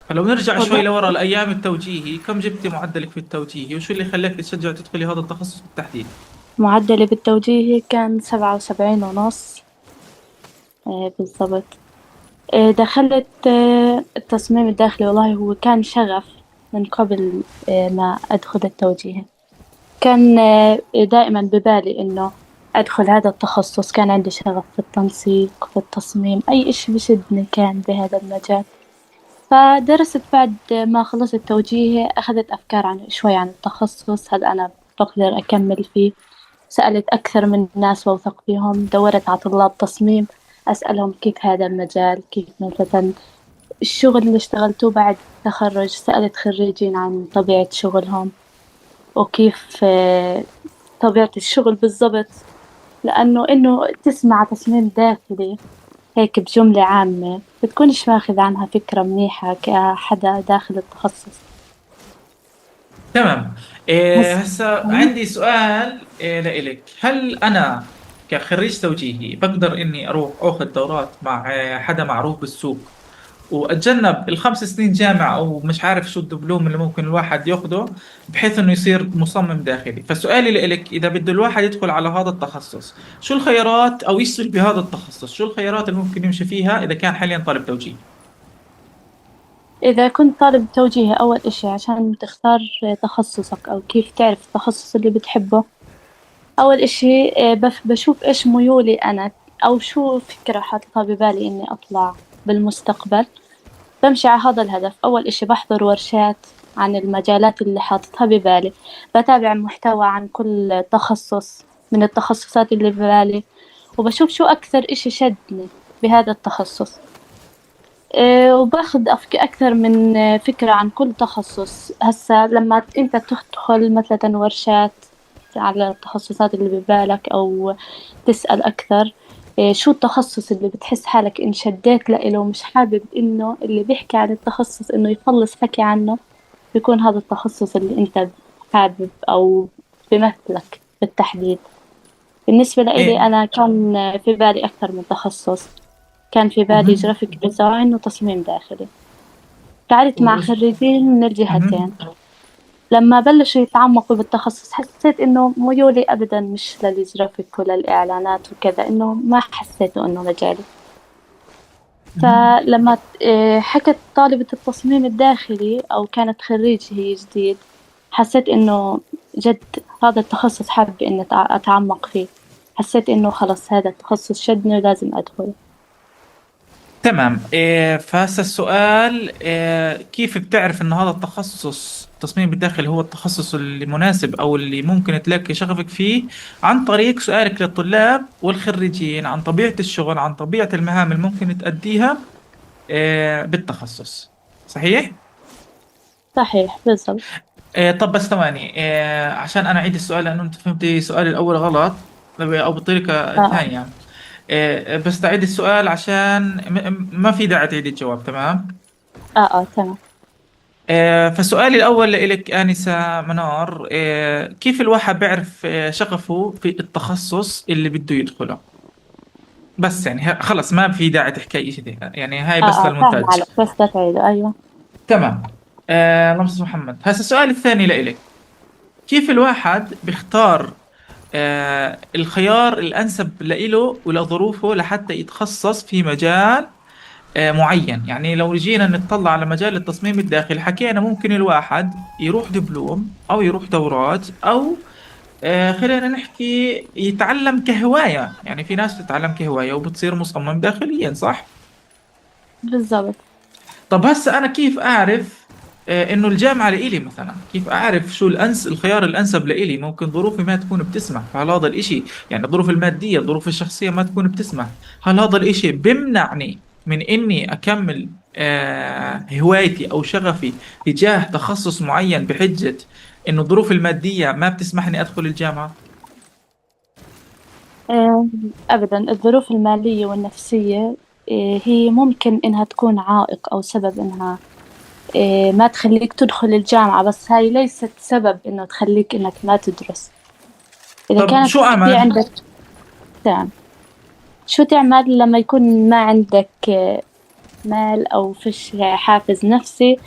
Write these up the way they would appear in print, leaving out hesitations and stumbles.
فلو نرجع شوي والله لورا الأيام التوجيهي، كم جبتي معدلك في التوجيهي وشو اللي خلاك تتشجع تدخلي هذا التخصص بالتحديد؟ معدلي بالتوجيهي كان 77.5. بالضبط. دخلت التصميم الداخلي، والله هو كان شغف من قبل ما أدخل التوجيهي. كان دائما ببالي إنه أدخل هذا التخصص. كان عندي شغف في التنسيق، في التصميم، أي إشي بشدني كان بهذا المجال. فدرست بعد ما خلصت توجيهي، أخذت أفكار عن شوي عن التخصص، هل أنا بقدر أكمل فيه. سألت أكثر من ناس وأوثق فيهم، دورت على طلاب تصميم أسألهم كيف هذا المجال، كيف مثلا الشغل اللي اشتغلته بعد التخرج. سألت خريجين عن طبيعة شغلهم وكيف طبيعة الشغل بالضبط. لأنه إنه تسمع تصميم داخلي هيك بجملة عامة بتكونش ماخذ عنها فكرة منيحة كحدا داخل التخصص. تمام. بس هسا عندي سؤال لإلك. هل أنا كخريج توجيهي بقدر إني أروح أخذ دورات مع حدا معروف بالسوق، وأتجنب ال5 سنين جامعة أو مش عارف شو الدبلوم اللي ممكن الواحد ياخده، بحيث إنه يصير مصمم داخلي؟ فسؤالي لإلك، إذا بده الواحد يدخل على هذا التخصص، شو الخيارات، أو يشتغل بهذا التخصص شو الخيارات اللي ممكن يمشي فيها إذا كان حاليا طالب توجيه؟ إذا كنت طالب توجيهي، أول إشي عشان تختار تخصصك أو كيف تعرف التخصص اللي بتحبه، أول إشي بشوف إيش ميولي أنا، أو شو فكرة حاططها ببالي إني أطلع بالمستقبل. بمشي على هذا الهدف. أول إشي بحضر ورشات عن المجالات اللي حاططها ببالي، بتابع محتوى عن كل تخصص من التخصصات اللي ببالي، وبشوف شو أكثر إشي شدني بهذا التخصص. وباخذ أكثر من فكرة عن كل تخصص. هسا لما أنت تدخل مثلا ورشات على التخصصات اللي ببالك، أو تسأل أكثر شو التخصص اللي بتحس حالك إن شديت لإله ومش حابب إنه اللي بيحكي عن التخصص إنه يخلص حكي عنه، بيكون هذا التخصص اللي أنت حابب أو بيمثلك بالتحديد. بالنسبة لإلي إيه. أنا كان في بالي أكثر من تخصص. كان في بالي مهم. جرافيك ديزاين وتصميم داخلي. قعدت مع خريجين من الجهتين. مهم. لما بلشوا يتعمقوا بالتخصص حسيت إنه ميولي أبدا مش للجرافيك ولا الإعلانات وكذا، إنه ما حسيته إنه مجالي. مهم. فلما حكت طالبة التصميم الداخلي أو كانت خريجة هي جديد، حسيت إنه جد هذا التخصص حابة إني أتعمق فيه. حسيت إنه خلص هذا التخصص شدني ولازم أدخل. تمام. فهسه السؤال، كيف بتعرف انه هذا التخصص التصميم بالداخل هو التخصص اللي مناسب او اللي ممكن تلاقي شغفك فيه؟ عن طريق سؤالك للطلاب والخريجين عن طبيعة الشغل، عن طبيعة المهام اللي ممكن تأديها بالتخصص. صحيح؟ صحيح بالضبط. طب بس ثواني، عشان انا اعيد السؤال لانه انت فهمتي سؤالي الاول غلط، او بالطريقة آه الثانية. بس تعيد السؤال عشان ما في داعي تعيد الجواب. تمام. تمام. فسؤالي الأول لإلك آنسة منار، كيف الواحد بيعرف شغفه في التخصص اللي بده يدخله؟ بس يعني خلص ما في داعي تحكي أي شيء، يعني هاي بس فاهم للمونتاج. عليك، بس بتعيده أيوة. تمام. اللهم صل على محمد. هسا السؤال الثاني لإلك، كيف الواحد بيختار الخيار الأنسب لإله ولظروفه لحتى يتخصص في مجال معين؟ يعني لو جينا نتطلع على مجال التصميم الداخلي، حكينا ممكن الواحد يروح دبلوم أو يروح دورات، أو خلينا نحكي يتعلم كهواية. يعني في ناس تتعلم كهواية وبتصير مصمم داخليا، صح؟ بالضبط. طب هسه أنا كيف أعرف إنه الجامعة لإلي؟ مثلا كيف أعرف شو الخيار الأنسب لإلي؟ ممكن ظروفي ما تكون بتسمح، فهل هذا الإشي يعني الظروف المادية الظروف الشخصية ما تكون بتسمح، هل هذا الإشي بمنعني من إني أكمل هوايتي أو شغفي تجاه تخصص معين بحجة إنه الظروف المادية ما بتسمحني أدخل الجامعة؟ آه، أبدا الظروف المالية والنفسية هي ممكن إنها تكون عائق أو سبب إنها ما تخليك تدخل الجامعة، بس هاي ليست سبب إنه تخليك إنك ما تدرس. إذا طب كانت شو في أعمل؟ عندك تعب، شو تعمل لما يكون ما عندك مال أو فيش حافز نفسي،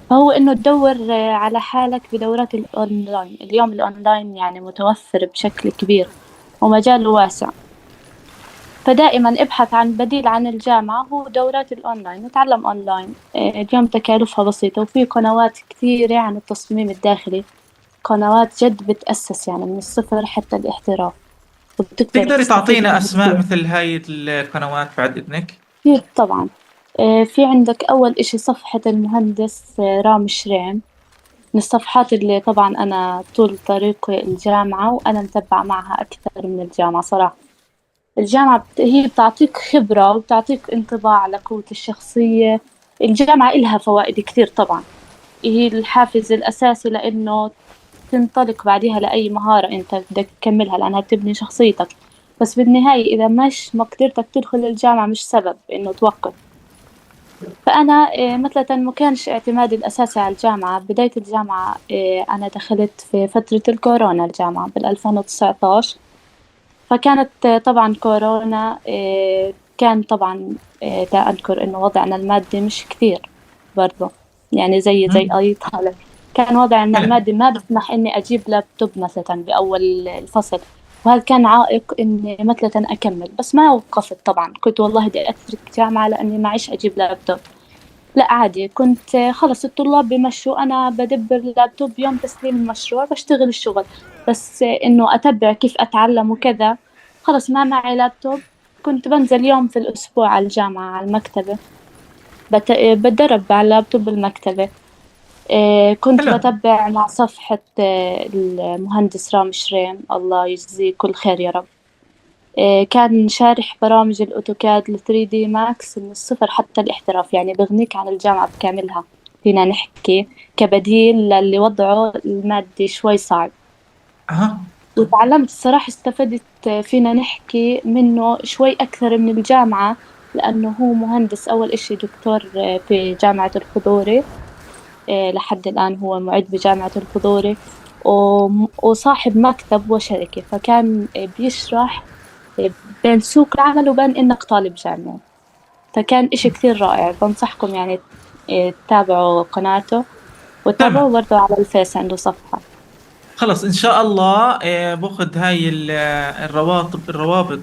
فهو إنه تدور على حالك بدورات الأونلاين. اليوم الأونلاين يعني متوفر بشكل كبير ومجاله واسع، فدائما ابحث عن بديل عن الجامعة، هو دورات الأونلاين، نتعلم أونلاين. اليوم تكاليفها بسيطة، وفي قنوات كثيرة عن التصميم الداخلي، قنوات جد بتأسس يعني من الصفر حتى الاحتراف، وبتقدر تقدري تستفيد تعطينا منها أسماء كثير. مثل هاي القنوات بعد إذنك؟ كثير طبعا. في عندك أول إشي صفحة المهندس رام شريم، من الصفحات اللي طبعا أنا طول طريق الجامعة وأنا متبعة معها أكثر من الجامعة صراحة. الجامعة هي بتعطيك خبرة وبتعطيك انطباع على قوة الشخصية. الجامعة إلها فوائد كثير طبعا، هي الحافز الأساسي لأنه تنطلق بعدها لأي مهارة أنت بدك تكملها، لأنها بتبني شخصيتك. بس بالنهاية إذا مش ما قدرتك تدخل الجامعة مش سبب إنه توقف. فأنا مثلا ما كانش اعتمادي الأساسي على الجامعة. بداية الجامعة أنا دخلت في فترة الكورونا الجامعة بال2019، فكانت طبعا كورونا كان طبعا دا أذكر إنه وضعنا المادي مش كثير برضه، يعني زي مم. أي طالب. كان وضعنا حلو. المادي ما بسمح إني أجيب لابتوب مثلا بأول الفصل، وهذا كان عائق إني مثلا أكمل. بس ما وقفت طبعا، كنت والله بدي أترك جامعة لأني معيش أجيب لابتوب. لا عادي، كنت خلص الطلاب بمشوا، أنا بدبر اللابتوب يوم تسليم المشروع بشتغل الشغل. بس إنه أتبع كيف أتعلم وكذا، خلص ما معي لابتوب. كنت بنزل يوم في الأسبوع على الجامعة على المكتبة، بتدرب على اللابتوب المكتبة. كنت حلو. بتبع مع صفحة المهندس رام شريم، الله يجزيه كل خير يا رب. كان شارح برامج الأوتوكاد ل 3D ماكس من الصفر حتى الاحتراف، يعني بغنيك عن الجامعة بكاملها فينا نحكي، كبديل للي وضعه المادي شوي صعب. أها. وتعلمت الصراحة، استفدت فينا نحكي منه شوي أكثر من الجامعة، لأنه هو مهندس أول إشي، دكتور في جامعة الحضوري. لحد الآن هو معيد بجامعة الحضوري، وصاحب مكتب وشركة، فكان بيشرح بين سوق العمل وبين إنك طالب جامعي. فكان إشي كثير رائع، بنصحكم يعني تتابعوا قناته، وتابعوا تمام. برضه على الفيس عنده صفحة. خلص إن شاء الله باخذ هاي الروابط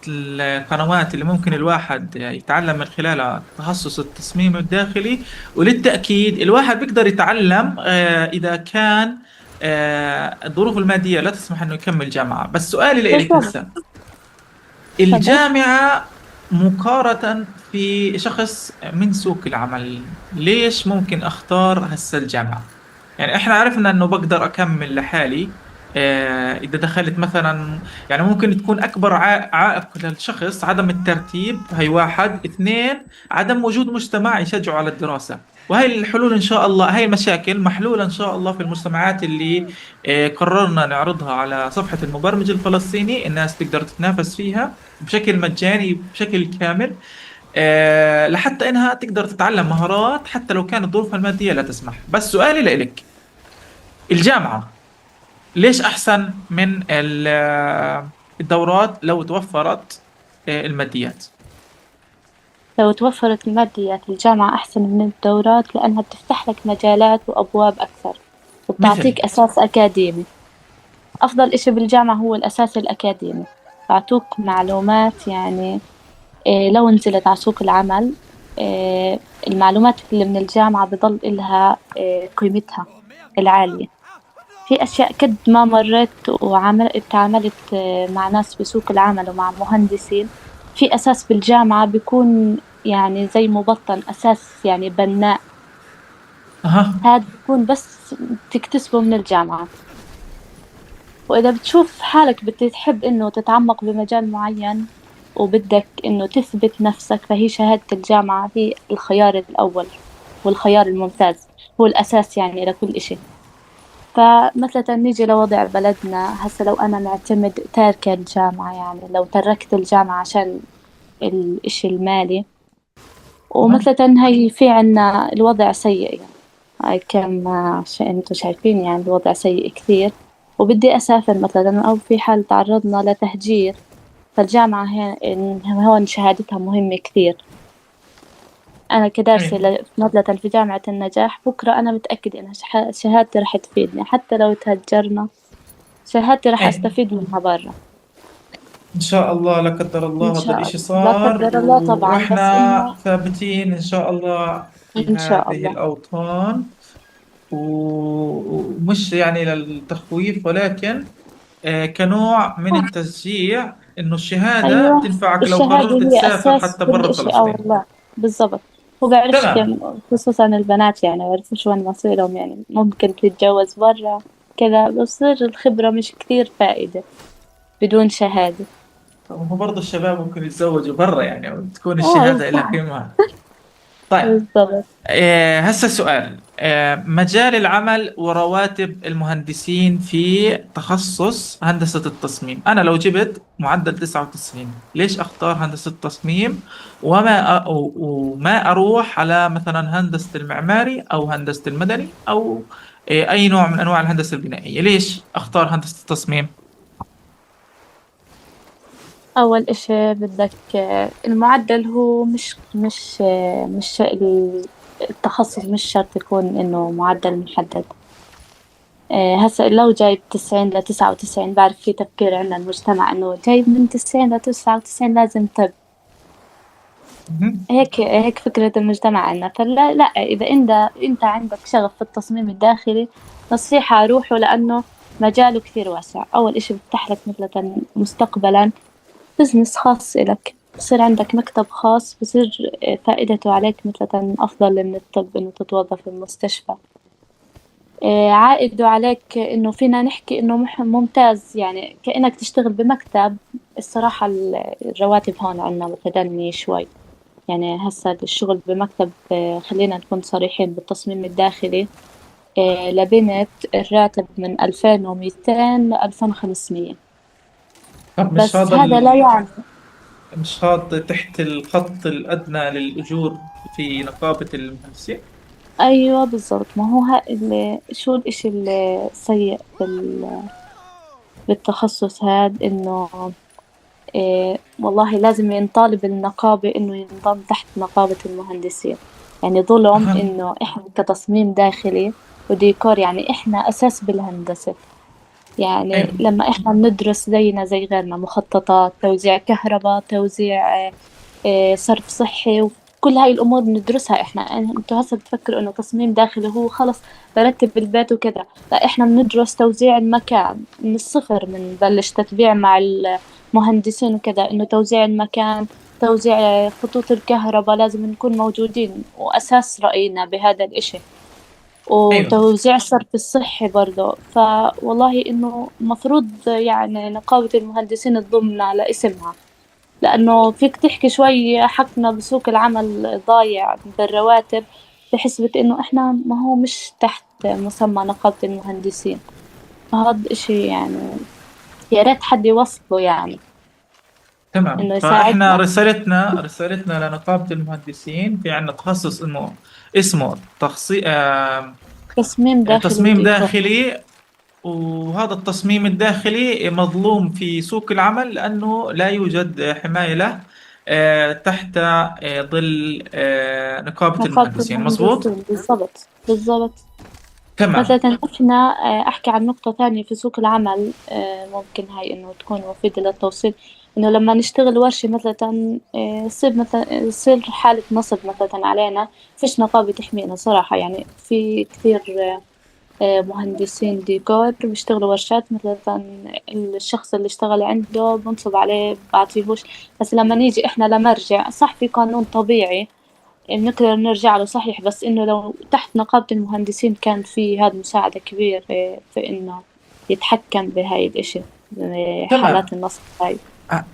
للقنوات اللي ممكن الواحد يتعلم من خلالها تخصص التصميم الداخلي. وللتأكيد الواحد بيقدر يتعلم إذا كان الظروف المادية لا تسمح إنه يكمل جامعة. بس سؤالي لك بالضبط. هسه، تفضل. الجامعة مقارنة في شخص من سوق العمل، ليش ممكن أختار هسه الجامعة؟ يعني إحنا عرفنا إنه بقدر أكمل لحالي إذا دخلت مثلا. يعني ممكن تكون أكبر عائق للشخص عدم الترتيب، هي واحد. اثنين، عدم وجود مجتمع يشجعه على الدراسة. وهي الحلول إن شاء الله، هي المشاكل محلولة إن شاء الله في المجتمعات اللي قررنا نعرضها على صفحة المبرمج الفلسطيني. الناس تقدر تتنافس فيها بشكل مجاني بشكل كامل، لحتى انها تقدر تتعلم مهارات حتى لو كانت ظروفها المادية لا تسمح. بس سؤالي لإلك، الجامعة ليش احسن من الدورات لو توفرت الماديات؟ لو توفرت الماديات، الجامعة أحسن من الدورات لأنها بتفتح لك مجالات وأبواب أكثر، مثل. وبتعطيك أساس أكاديمي. أفضل إشي بالجامعة هو الأساس الأكاديمي، بعطوك معلومات يعني لو نزلت على سوق العمل، المعلومات اللي من الجامعة بضل إلها قيمتها العالية. في أشياء قد ما مريت تعاملت مع ناس بسوق العمل ومع مهندسين، في أساس بالجامعة بيكون يعني زي مبطن، أساس يعني بناء، اها. هذا بيكون بس تكتسبه من الجامعة. وإذا بتشوف حالك بتحب إنه تتعمق بمجال معين وبدك إنه تثبت نفسك، فهي شهادة الجامعة هي الخيار الأول والخيار الممتاز، هو الأساس يعني لكل إشي. فمثلا نيجي لوضع بلدنا هسه، لو أنا معتمد تاركة الجامعة، يعني لو تركت الجامعة عشان الإشي المالي، أها. ومثلا هي في عنا الوضع سيء يعني، هاي كما انتم شايفين يعني الوضع سيء كثير، وبدي أسافر مثلا، أو في حال تعرضنا لتهجير، فالجامعة هون شهادتها مهمة كثير. أنا كدارسة أيوة. مثلا في جامعة النجاح، بكرة أنا متأكدة إن شهادتي رح تفيدني حتى لو تهجرنا، شهادتي رح أيوة. أستفيد منها برا. إن شاء الله، لا قدر إن الله هذا شاء الإشي الله، لا صار قدر الله طبعا، بس وإحنا إنه ثابتين إن شاء الله في إن شاء هذه الله. الأوطان، ومش يعني للتخويف، ولكن كنوع من التشجيع إنه الشهادة أيوة، بتنفعك لو الشهادة قررت هي تسافر أساس حتى برا كل إشي. آه فلسطين. والله، بالضبط. هو بعرفش تمام. كم، خصوصا البنات يعني بعرفش وين مصيرهم، يعني ممكن تتجوز برا كذا، بصير الخبرة مش كثير فائدة بدون شهادة. طب هو برضه الشباب ممكن يتزوجوا برا يعني، تكون اه الشهادة لها بالضبط. قيمة. طيب. بالضبط. هسه سؤال، مجال العمل ورواتب المهندسين في تخصص هندسة التصميم. أنا لو جبت معدل 99 ليش أختار هندسة التصميم، وما أروح على مثلا هندسة المعماري أو هندسة المدني أو أي نوع من أنواع الهندسة البنائية؟ ليش أختار هندسة التصميم؟ أول إشي بدك المعدل هو مش التخصص مش شرط يكون إنه معدل محدد. هسا لو جايب 90 ل99، بعرف في تفكير عندنا المجتمع إنه جايب من 90 ل99 لازم. طب مهم. هيك فكرة المجتمع عندنا، فلا لا، إذا أنت عندك شغف في التصميم الداخلي، نصيحة روحه، لأنه مجاله كثير واسع. أول إشي بفتح لك مثلا مستقبلا بزنس خاص إلك، بصير عندك مكتب خاص، بصير فائدته عليك مثلا أفضل من الطب، إنه تتوظف في المستشفى. عائده عليك إنه فينا نحكي إنه ممتاز، يعني كأنك تشتغل بمكتب. الصراحة الرواتب هون عنا متدنية شوي. يعني هسا الشغل بمكتب، خلينا نكون صريحين، بالتصميم الداخلي لبنت الراتب من 2200 ل 2500. طب بس هذا لا يعني. مش هذا تحت الخط الأدنى للأجور في نقابة المهندسين؟ أيوة بالضبط، ما هو شو الإشي السيء بالتخصص هاد، إنه والله لازم ينطالب النقابة إنه ينضم تحت نقابة المهندسين. يعني ظلم أها. إنه إحنا كتصميم داخلي وديكور، يعني إحنا أساس بالهندسة. يعني أيوه. لما إحنا بندرس زينا زي غيرنا مخططات، توزيع كهرباء، توزيع صرف صحي، وكل هاي الأمور بندرسها إحنا. يعني أنتوا هسه بتفكروا إنه تصميم داخلي هو خلص برتب البيت وكذا، لا، إحنا بندرس توزيع المكان من الصفر، بنبلش تتبيع مع المهندسين وكذا، إنه توزيع المكان، توزيع خطوط الكهرباء، لازم نكون موجودين وأساس رأينا بهذا الإشي، أيوه. وتوزيع الصرف الصحي برضه. فوالله إنه مفروض يعني نقابة المهندسين تضمنا على اسمها، لأنه فيك تحكي شوي حقنا بسوق العمل ضايع بالرواتب، بحسبة إنه إحنا ما هو مش تحت مسمى نقابة المهندسين. فهذا إشي يعني يا ريت حد يوصله، يعني تمام. إنه فإحنا يساعدنا. رسالتنا لنقابة المهندسين، في عندنا تخصص اسمه تصميم داخلي تصميم وديكور. داخلي. وهذا التصميم الداخلي مظلوم في سوق العمل لأنه لا يوجد حماية له تحت ظل نقابة نقابة المهندسين. مظبوط. المهندسين بالضبط. بالضبط. تمام. مثلا إحنا أحكي عن نقطة ثانية في سوق العمل، ممكن هاي إنه تكون مفيدة للتوصيل. إنه لما نشتغل ورشة مثلا، يصير حالة نصب مثلا علينا، فيش نقابة تحمينا صراحة. يعني في كثير مهندسين ديكور بيشتغلوا ورشات، مثلا الشخص اللي اشتغل عنده بنصب عليه بعطيهوش. بس لما نيجي إحنا لمرجع، صح في قانون طبيعي نقدر نرجع له صحيح، بس إنه لو تحت نقابة المهندسين كان في هذا مساعدة كبير في إنه يتحكم بهاي الإشي، حالات تمام. النصب هاي.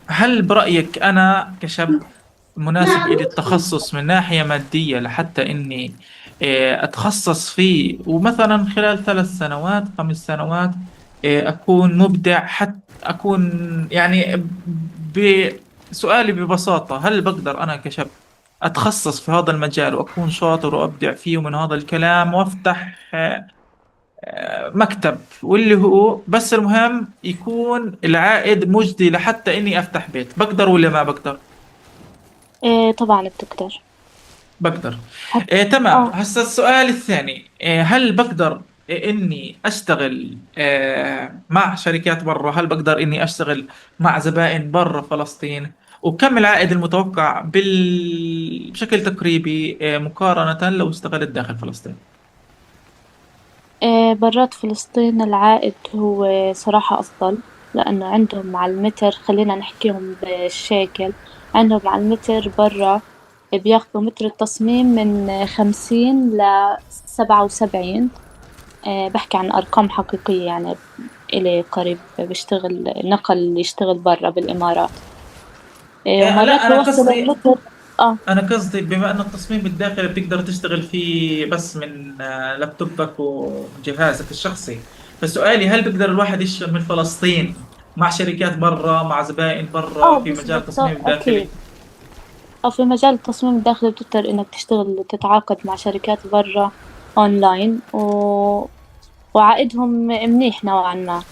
هل برأيك أنا كشاب مناسب إلي التخصص من ناحية مادية لحتى إني أتخصص فيه، ومثلا خلال 3 سنوات 5 سنوات أكون مبدع، حتى أكون يعني سؤالي ببساطة، هل بقدر أنا كشاب أتخصص في هذا المجال وأكون شاطر وأبدع فيه من هذا الكلام، وأفتح مكتب، واللي هو بس المهم يكون العائد مجدي لحتى إني أفتح بيت؟ بقدر ولا ما بقدر؟ طبعا بتقدر. بقدر. حت- تمام. اه هسا السؤال الثاني، هل بقدر إني أشتغل مع شركات برا؟ هل بقدر إني أشتغل مع زبائن برا فلسطين؟ وكم العائد المتوقع بشكل تقريبي مقارنة لو اشتغلت داخل فلسطين؟ برات فلسطين العائد هو صراحة أفضل، لأنه عندهم على المتر، خلينا نحكيهم بالشيكل. عندهم على المتر برا بياخذوا متر التصميم من 50 ل 77. بحكي عن أرقام حقيقية يعني. إلي قريب بيشتغل نقل يشتغل برا بالإمارات. لا، ومرات أنا بوصل قصدي، المتر. آه بما أن التصميم الداخلي بتقدر تشتغل فيه بس من لابتوبك وجهازك الشخصي، فسؤالي هل بيقدر الواحد يشتغل من فلسطين مع شركات برا، مع زبائن برا في مجال التصميم أكيد. الداخلي؟ أو في مجال التصميم الداخلي بتقدر إنك تشتغل تتعاقد مع شركات برا أونلاين وعائدهم منيح نوعا ما.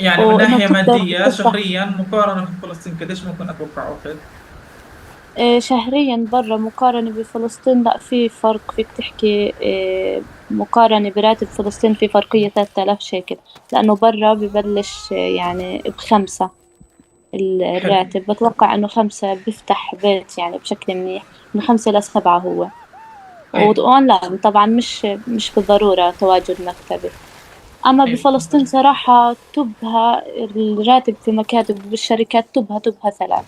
يعني من وإنه ناحية بتقدر مادية تفتح شهريا مقارنة في فلسطين قديش ممكن أتوقع أخذ؟ شهريا برا مقارنة بفلسطين. لا، في فرق. فيك تحكي مقارنة براتب فلسطين في فرقية 3000 شيكل، لأنه برا ببلش يعني ب5. حلو. الراتب بتوقع إنه 5 بيفتح بيت يعني بشكل منيح. من 5 ل 7 هو. أي. وأونلاين طبعا، مش بالضرورة تواجد مكتبي. أما أي. بفلسطين صراحة تبها الراتب في مكاتب بالشركات، تبها 3000.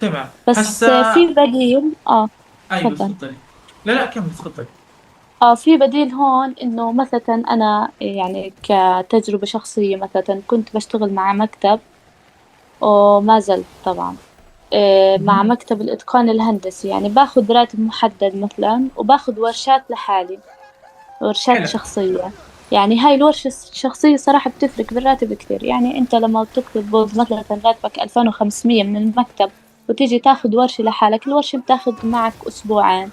تمام. بس هسا. في بديل. أيوه تفضل. تفضلي. لا لا، كمل تفضلي. في بديل هون، إنه مثلا أنا يعني كتجربة شخصية مثلا كنت بشتغل مع مكتب، وما زلت طبعا مع مهم. مكتب الإتقان الهندسي. يعني باخذ راتب محدد مثلا، وباخذ ورشات لحالي، ورشات حلو. شخصية. يعني هاي الورشة الشخصية صراحة بتفرق بالراتب كثير. يعني أنت لما بتقبض مثلا راتبك 2500 من المكتب، وتيجي تاخذ ورشة لحالك، الورشة بتاخذ معك أسبوعين.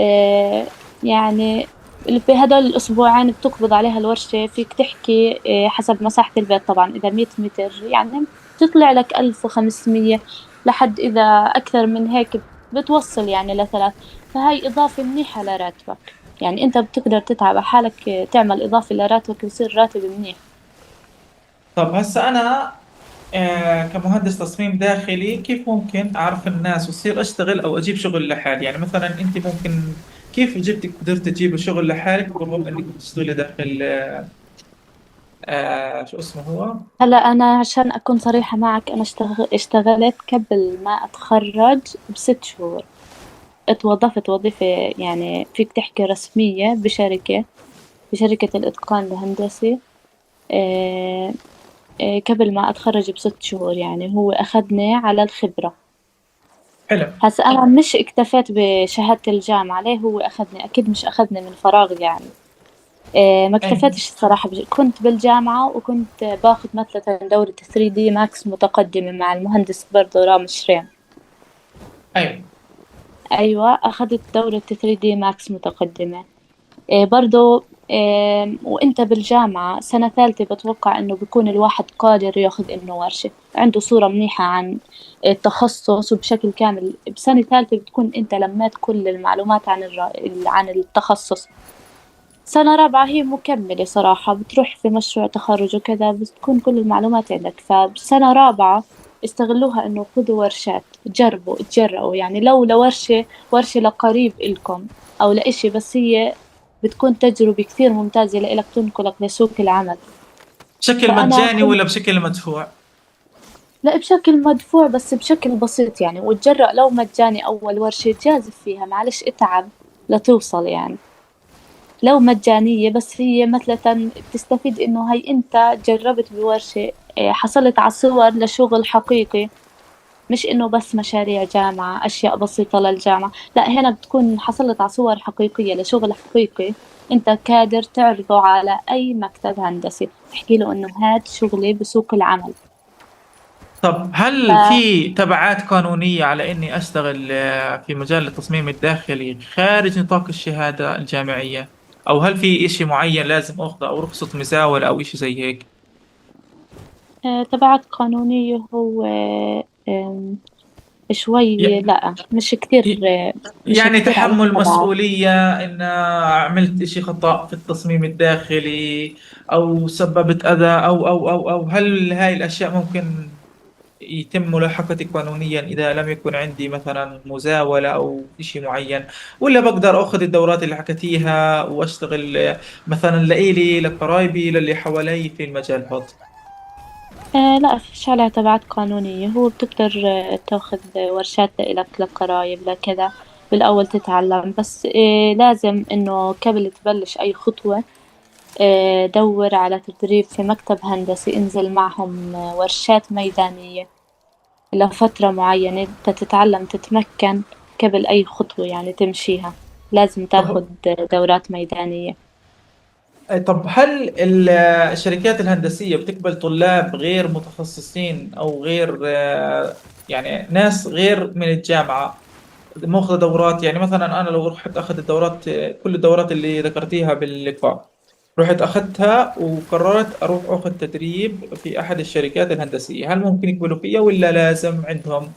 آه يعني بهدول الأسبوعين بتقبض عليها الورشة. فيك تحكي حسب مساحة البيت طبعا. إذا 100 متر يعني بتطلع لك 1500، لحد إذا أكثر من هيك بتوصل يعني ل3. فهاي إضافة منيحة لراتبك. يعني أنت بتقدر تتعب على حالك، تعمل إضافة لراتبك ويصير راتب منيح. طب هسا أنا كمهندس تصميم داخلي كيف ممكن أعرف الناس وأصير أشتغل أو أجيب شغل لحالي؟ يعني مثلا أنت ممكن كيف قدرت تجيب شغل لحالك بالرغم أنك تشتغلي داخل شو اسمه هو؟ هلا أنا عشان أكون صريحة معك، أنا اشتغلت قبل ما أتخرج ب6 شهور. اتوظفت وظيفة يعني فيك تحكي رسمية بشركة الإتقان الهندسي. آه، قبل ما أتخرج ب6 شهور. يعني هو أخذني على الخبرة. حلو. هسا أنا مش اكتفيت بشهادة الجامعة. ليه هو أخذني؟ أكيد مش أخذني من فراغ يعني. ما أي. اكتفيتش الصراحة. كنت بالجامعة وكنت باخذ مثلا دورة 3D ماكس متقدمة مع المهندس برضه رام شريم. أيوه. أيوة، أخذت دورة 3D ماكس متقدمة. برضو وانت بالجامعة سنة ثالثة، بتوقع انه بيكون الواحد قادر ياخذ انه ورشة، عنده صورة منيحة عن التخصص. وبشكل كامل بسنة ثالثة بتكون انت لميت كل المعلومات عن عن التخصص. سنة رابعة هي مكملة صراحة، بتروح في مشروع تخرج وكذا، بس تكون كل المعلومات عندك. فبسنة رابعة استغلوها انه خذوا ورشات، جربوا تجربوا. يعني لو ورشة لقريب إلكم او لإشي، بس هي بتكون تجربة كثير ممتازة لإلك، تنقلك لسوق العمل. بشكل فأنا مجاني كنت، ولا بشكل مدفوع؟ لا، بشكل مدفوع بس بشكل بسيط يعني. وتجرأ لو مجاني أول ورشة جازف فيها، معلش اتعب لتوصل يعني. لو مجانية بس هي مثلا بتستفيد إنه هي أنت جربت بورشة، حصلت على صور لشغل حقيقي. مش إنه بس مشاريع جامعة، أشياء بسيطة للجامعة. لا، هنا بتكون حصلت على صور حقيقية لشغل حقيقي. أنت قادر تعرضه على أي مكتب هندسي، تحكي له إنه هاد شغلي بسوق العمل. طب هل في تبعات قانونية على إني أشتغل في مجال التصميم الداخلي خارج نطاق الشهادة الجامعية؟ أو هل في إشي معين لازم أخذه أو رخصة مزاولة أو إشي زي هيك؟ تبعات قانونية هو شوي ي- لا، ي- مش يعني كتير على تحمل المتابعة. مسؤولية إن عملت إشي خطأ في التصميم الداخلي، أو سببت أذى، أو هل هاي الأشياء ممكن يتم ملاحقتي قانونيا إذا لم يكن عندي مثلا مزاولة أو شيء معين؟ ولا بقدر أخذ الدورات اللي حكيتيها وأشتغل مثلا لإلي لقرايبي للي حوالي في المجال هذا؟ لا، فيش عليها تبعات قانونية. هو بتقدر تاخذ ورشات لإلك لقرايب لكذا، بالأول تتعلم. بس لازم إنه قبل تبلش أي خطوة دور على تدريب في مكتب هندسي، انزل معهم ورشات ميدانية لفترة معينة تتعلم تتمكن قبل أي خطوة يعني تمشيها. لازم طب تاخد دورات ميدانية. طب هل الشركات الهندسية بتقبل طلاب غير متخصصين أو غير يعني ناس غير من الجامعة ماخذ دورات؟ يعني مثلا انا لو رحت اخذ الدورات، كل الدورات اللي ذكرتيها باللقاء، رحت اخذتها وقررت اروح اخذ تدريب في احد الشركات الهندسيه، هل ممكن يقبلوا فيها ولا لازم عندهم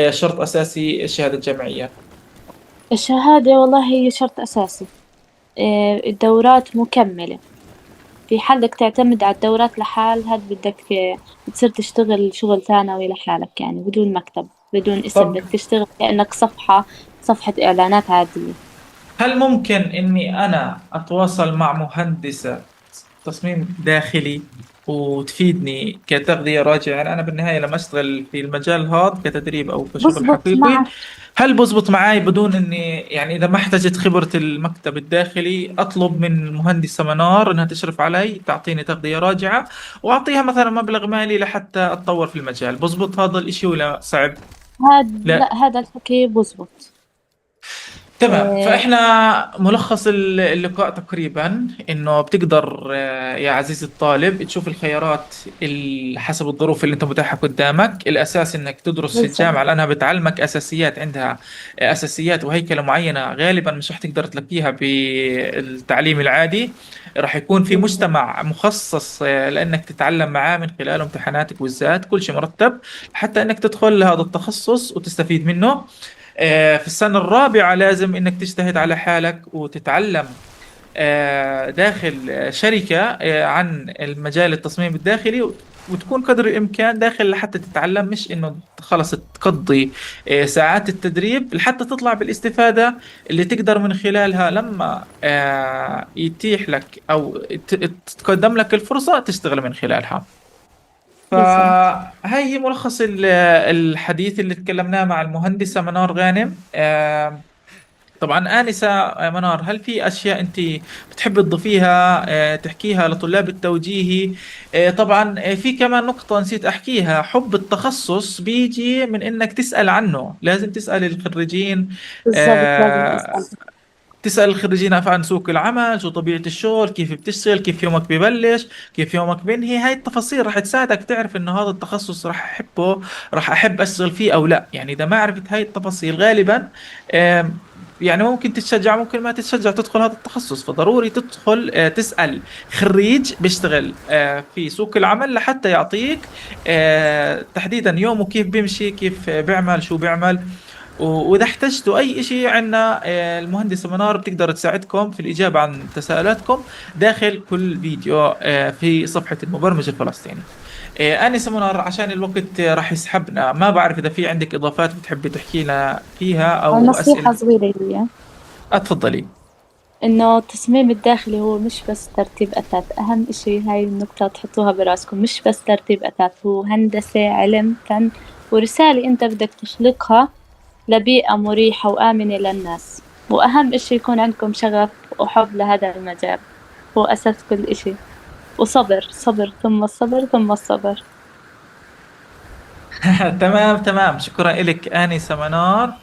شرط اساسي الشهاده الجامعيه؟ الشهادة والله هي شرط أساسي. الدورات مكملة. في حالك تعتمد على الدورات لحال هاد بدك تصير تشتغل شغل ثانوي لحالك، يعني بدون مكتب بدون اسم، طب بدك تشتغل كأنك صفحة إعلانات عادية. هل ممكن إني أنا أتواصل مع مهندسة تصميم داخلي وتفيدني كتغذية راجعة؟ يعني أنا بالنهاية لما أشتغل في المجال هذا كتدريب أو كشغل بزبط حقيقي، معك. هل بزبط معي بدون إني يعني إذا ما احتجت خبرة المكتب الداخلي أطلب من مهندسة منار إنها تشرف علي تعطيني تغذية راجعة وأعطيها مثلا مبلغ مالي لحتى أتطور في المجال؟ بزبط هذا الإشي ولا صعب؟ لا، لا. هذا الحكي بزبط. تمام. آه، فإحنا ملخص اللقاء تقريبا إنه بتقدر يا عزيزي الطالب تشوف الخيارات حسب الظروف اللي أنت متاحة قدامك. الأساس إنك تدرس في بالضبط. الجامعة لأنها بتعلمك أساسيات، عندها أساسيات وهيكلة معينة غالبا مش رح تقدر تلاقيها بالتعليم العادي. رح يكون في بالضبط. مجتمع مخصص لأنك تتعلم معاه من خلال امتحاناتك والذات، كل شيء مرتب حتى إنك تدخل هذا التخصص وتستفيد منه. في السنة الرابعة لازم إنك تجتهد على حالك وتتعلم داخل شركة عن المجال التصميم الداخلي، وتكون قدر الإمكان داخل لحتى تتعلم، مش إنه خلص تقضي ساعات التدريب لحتى تطلع بالاستفادة اللي تقدر من خلالها لما يتيح لك أو تقدم لك الفرصة تشتغل من خلالها. بالضبط. فهي هي ملخص الحديث اللي تكلمناه مع المهندسة منار غانم. طبعا آنسة منار، هل في أشياء أنت بتحب تضيفيها تحكيها لطلاب التوجيهي؟ طبعا في كمان نقطة نسيت أحكيها، حب التخصص بيجي من إنك تسأل عنه، لازم تسأل الخريجين. بالضبط لازم آه، تسأل. تسأل الخريجين عن سوق العمل، شو طبيعة الشغل، كيف بتشتغل، كيف يومك ببلش، كيف يومك بينهي. هاي التفاصيل رح تساعدك تعرف انه هذا التخصص رح احبه، رح احب اشتغل فيه او لا. يعني اذا ما عرفت هاي التفاصيل غالبا آم، يعني ممكن تتشجع ممكن ما تتشجع تدخل هذا التخصص. فضروري تدخل تسأل خريج بيشتغل في سوق العمل لحتى يعطيك تحديدا يومه كيف بيمشي، كيف بيعمل، شو بيعمل. وإذا احتجتوا أي شيء عندنا المهندسة منار بتقدر تساعدكم في الإجابة عن تساؤلاتكم داخل كل فيديو في صفحة المبرمج الفلسطيني. آنسة منار، عشان الوقت راح يسحبنا، ما بعرف إذا في عندك إضافات بتحبي تحكي لنا فيها أو نصيحة أسئلة. صغيرة هي أتفضلي. إنه التصميم الداخلي هو مش بس ترتيب أثاث. أهم إشي هاي النقطة تحطوها براسكم، مش بس ترتيب أثاث، هو هندسة، علم، فن، ورسالة أنت بدك تخلقها لبيئة مريحة وآمنة للناس. وأهم إشي يكون عندكم شغف وحب لهذا المجال، هو أساس كل إشي. وصبر، صبر ثم الصبر ثم الصبر. تمام تمام، شكرا لك آنسة منار.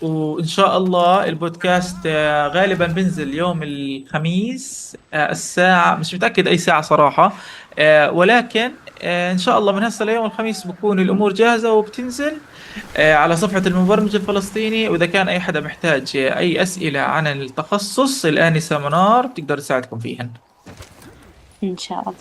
وإن شاء الله البودكاست غالبا بنزل يوم الخميس الساعة مش متأكد أي ساعة صراحة، ولكن إن شاء الله من هسه ليوم الخميس بكون الأمور جاهزة وبتنزل على صفحة المبرمج الفلسطيني. وإذا كان أي حدا محتاج أي أسئلة عن التخصص، الآنسة منار بتقدر تساعدكم فيهن. إن شاء الله.